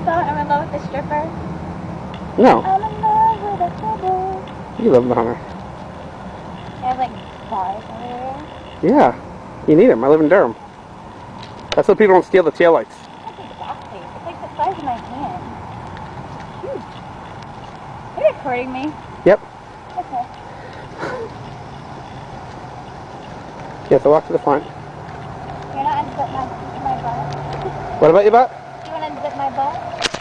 song, I'm in love with the stripper? No. I'm in love with a stripper. You love the Hummer. They have like bars everywhere. Yeah. You need them. I live in Durham. That's so people don't steal the taillights. That's exactly. It's like the size of my hand. Huge. You're recording me? Yep. Okay. Yeah, so walk to the front. You're not unzip my butt? What about your butt? Do you want to unzip my butt?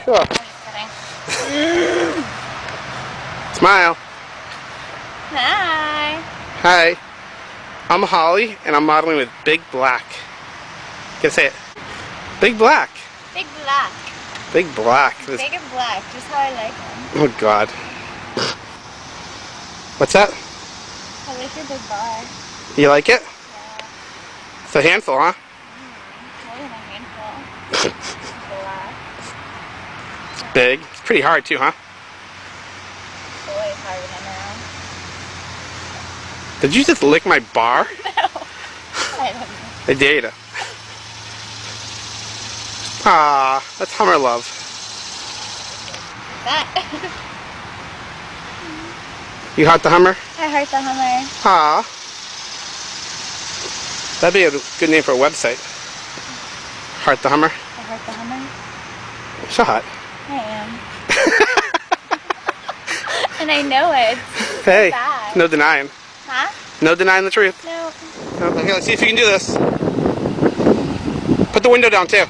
Sure. I'm just kidding. Smile. Hi. Hi. I'm Holly, and I'm modeling with Big Black. Can I say it? Big Black. Big black. Big Black. This... Big and black, just how I like them. Oh, God. What's that? I like your big bar. You like it? Yeah. It's a handful, huh? More than a handful. Black. It's big. It's pretty hard, too, huh? It's always hard when I'm around. Did you just lick my bar? No. I don't know. I dare you. Ah, that's Hummer love. That. You heart the Hummer? I heart the Hummer. Ah. That'd be a good name for a website. Heart the Hummer. I heart the Hummer. So hot. I am. And I know it. It's Hey, bad. no denying. Huh? No denying the truth. No. Okay, let's see if you can do this. Put the window down, too.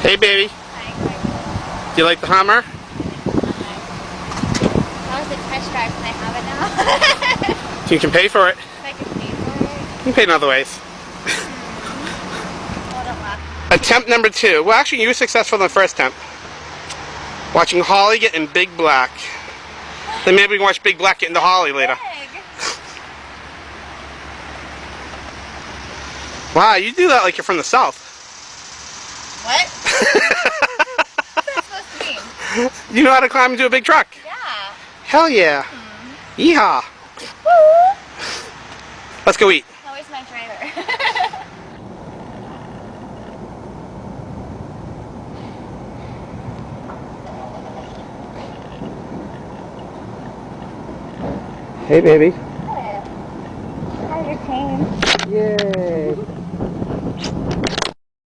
Hey, baby. Hi, Do you like the Hummer? That was a test drive. Can I have it now? You can pay for it. If I can pay for it. You can pay in other ways. Well, don't laugh. Attempt number 2. Well, actually, you were successful in the first attempt. Watching Holly get in Big Black. Then maybe we can watch Big Black get into Holly later. Big. Wow, you do that like you're from the South. What? What's that supposed to mean? You know how to climb into a big truck? Yeah. Hell yeah. Yeehaw. Woo! Let's go eat. Always my driver. Hey, baby. How's your chain? Yay.